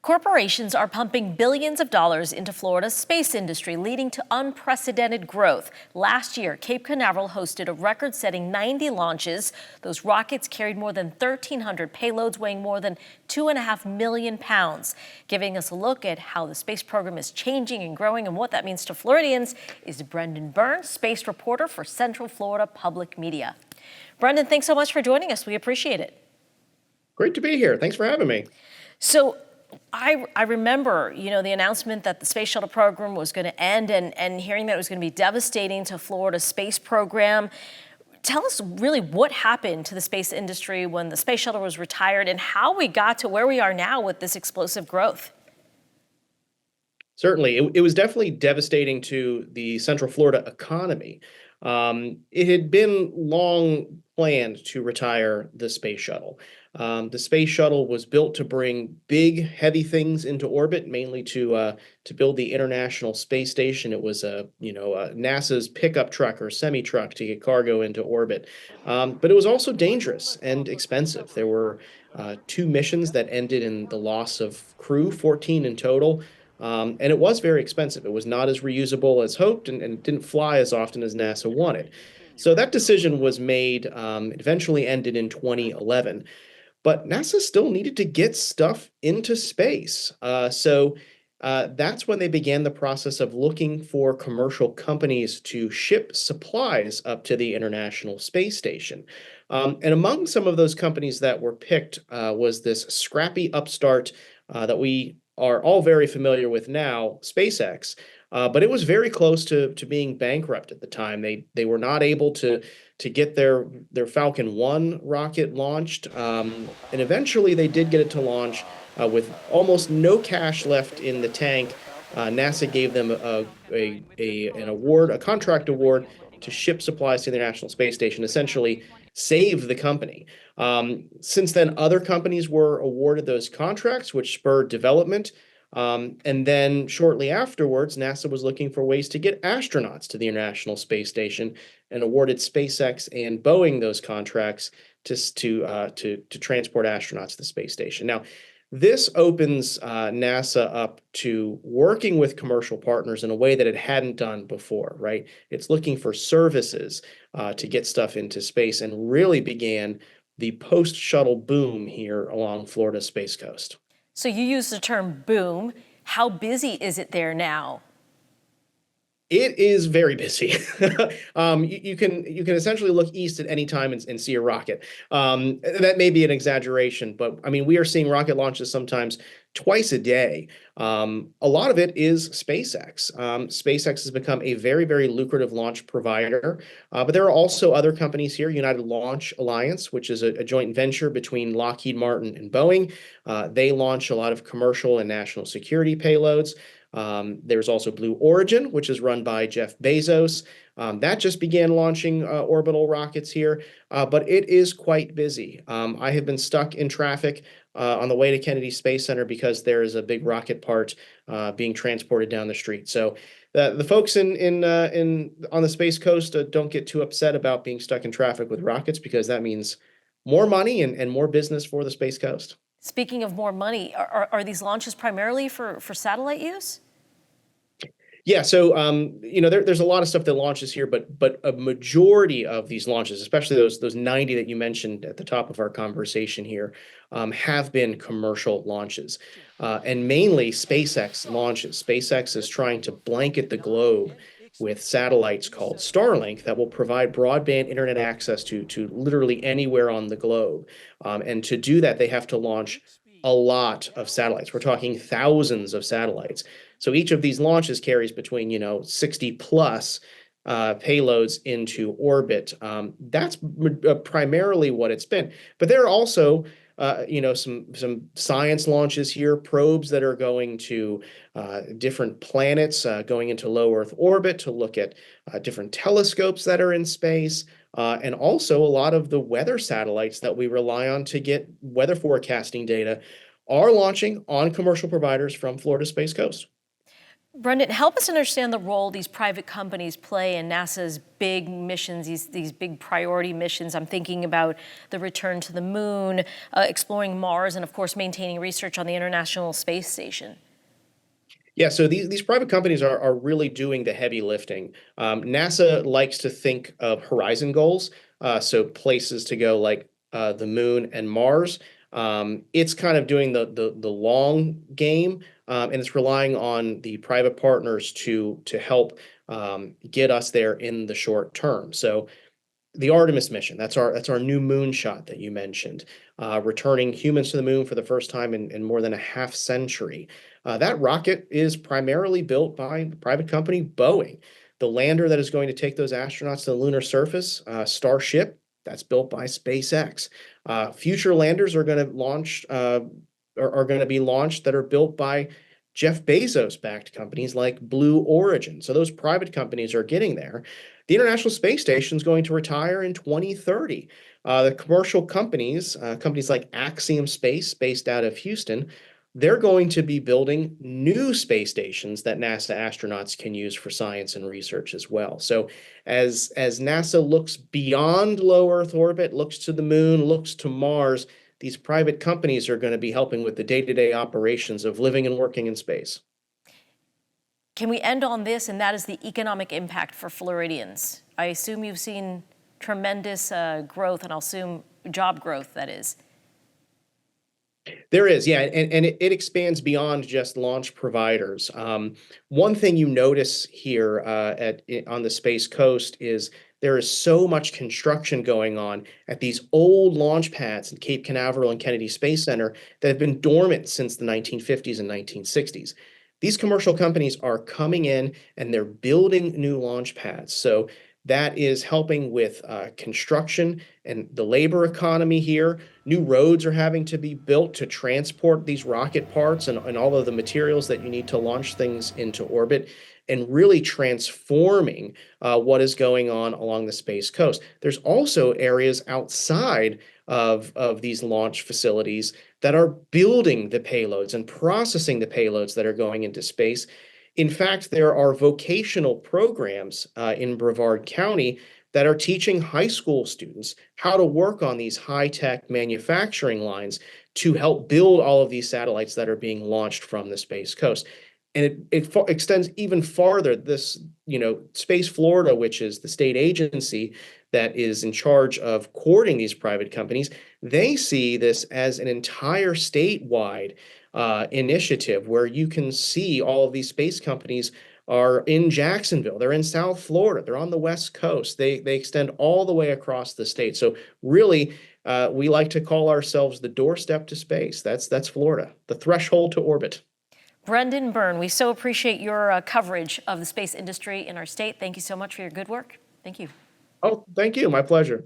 Corporations are pumping billions of dollars into Florida's space industry, leading to unprecedented growth. Last year, Cape Canaveral hosted a record-setting 90 launches. Those rockets carried more than 1,300 payloads weighing more than 2.5 million pounds. Giving us a look at how the space program is changing and growing and what that means to Floridians is Byrne, space reporter for Central Florida Public Media. Brendan, thanks so much for joining us. We appreciate it. Great to be here. Thanks for having me. So I remember, the announcement that the space shuttle program was going to end and hearing that it was going to be devastating to Florida's space program. Tell us really what happened to the space industry when the space shuttle was retired and how we got to where we are now with this explosive growth. Certainly. It was definitely devastating to the Central Florida economy. It had been long planned to retire the space shuttle. The space shuttle was built to bring big, heavy things into orbit, mainly to build the International Space Station. It was NASA's pickup truck or semi-truck to get cargo into orbit. But it was also dangerous and expensive. There were 2 missions that ended in the loss of crew, 14 in total. And it was very expensive. It was not as reusable as hoped, and it didn't fly as often as NASA wanted. So that decision was made, it eventually ended in 2011. But NASA still needed to get stuff into space. So that's when they began the process of looking for commercial companies to ship supplies up to the International Space Station. And among some of those companies that were picked was this scrappy upstart that we are all very familiar with now, SpaceX. But it was very close to being bankrupt at the time. They were not able to get their Falcon 1 rocket launched. And eventually they did get it to launch with almost no cash left in the tank. NASA gave them an award, a contract award to ship supplies to the International Space Station, essentially save the company. Since then, other companies were awarded those contracts, which spurred development. And then shortly afterwards, NASA was looking for ways to get astronauts to the International Space Station and awarded SpaceX and Boeing those contracts to transport astronauts to the space station. Now, this opens NASA up to working with commercial partners in a way that it hadn't done before, right? It's looking for services to get stuff into space and really began the post-shuttle boom here along Florida's Space Coast. So you use the term boom. How busy is it there now? It is very busy. You can essentially look east at any time and see a rocket. That may be an exaggeration, but I mean, we are seeing rocket launches sometimes twice a day. A lot of it is SpaceX. SpaceX has become a very, very lucrative launch provider, but there are also other companies here. United Launch Alliance, which is a joint venture between Lockheed Martin and Boeing. They launch a lot of commercial and national security payloads. There's also Blue Origin, which is run by Jeff Bezos. That just began launching orbital rockets here, but it is quite busy. I have been stuck in traffic on the way to Kennedy Space Center because there is a big rocket part being transported down the street. So the folks on the Space Coast don't get too upset about being stuck in traffic with rockets, because that means more money and more business for the Space Coast. Speaking of more money, are these launches primarily for satellite use? Yeah, so there's a lot of stuff that launches here, but a majority of these launches, especially those 90 that you mentioned at the top of our conversation here, have been commercial launches, and mainly SpaceX launches. SpaceX is trying to blanket the globe with satellites called Starlink that will provide broadband internet access to literally anywhere on the globe. And to do that, they have to launch a lot of satellites. We're talking thousands of satellites. So each of these launches carries between 60 plus payloads into orbit. That's primarily what it's been. But there are also some science launches here, probes that are going to different planets, going into low Earth orbit to look at different telescopes that are in space, and also a lot of the weather satellites that we rely on to get weather forecasting data are launching on commercial providers from Florida's Space Coast. Brendan, help us understand the role these private companies play in NASA's big missions, these big priority missions. I'm thinking about the return to the moon, exploring Mars, and of course, maintaining research on the International Space Station. Yeah, so these private companies are really doing the heavy lifting. NASA likes to think of horizon goals, so places to go like the moon and Mars. It's kind of doing the long game, and it's relying on the private partners to help get us there in the short term. So the Artemis mission, that's our new moonshot that you mentioned, returning humans to the moon for the first time in more than a half century. That rocket is primarily built by the private company Boeing. The lander that is going to take those astronauts to the lunar surface, Starship, that's built by SpaceX. Future landers are going to are going to be launched that are built by Jeff Bezos-backed companies like Blue Origin. So those private companies are getting there. The International Space Station is going to retire in 2030. The commercial companies, companies like Axiom Space, based out of Houston, they're going to be building new space stations that NASA astronauts can use for science and research as well. So as NASA looks beyond low Earth orbit, looks to the moon, looks to Mars, these private companies are going to be helping with the day-to-day operations of living and working in space. Can we end on this, and that is the economic impact for Floridians? I assume you've seen tremendous growth, and I'll assume job growth, that is. There is, yeah, and it expands beyond just launch providers. One thing you notice here on the Space Coast is there is so much construction going on at these old launch pads in Cape Canaveral and Kennedy Space Center that have been dormant since the 1950s and 1960s. These commercial companies are coming in and they're building new launch pads. So that is helping with construction and the labor economy here. New roads are having to be built to transport these rocket parts and all of the materials that you need to launch things into orbit, and really transforming what is going on along the Space Coast. There's also areas outside of these launch facilities that are building the payloads and processing the payloads that are going into space. In fact, there are vocational programs in Brevard County that are teaching high school students how to work on these high-tech manufacturing lines to help build all of these satellites that are being launched from the Space Coast. And it extends even farther. This, Space Florida, which is the state agency that is in charge of courting these private companies, they see this as an entire statewide initiative where you can see all of these space companies are in Jacksonville, they're in South Florida, they're on the West Coast, they extend all the way across the state. So really, we like to call ourselves the doorstep to space. That's Florida, the threshold to orbit. Brendan Byrne, we so appreciate your coverage of the space industry in our state. Thank you so much for your good work. Thank you. Oh, thank you. My pleasure.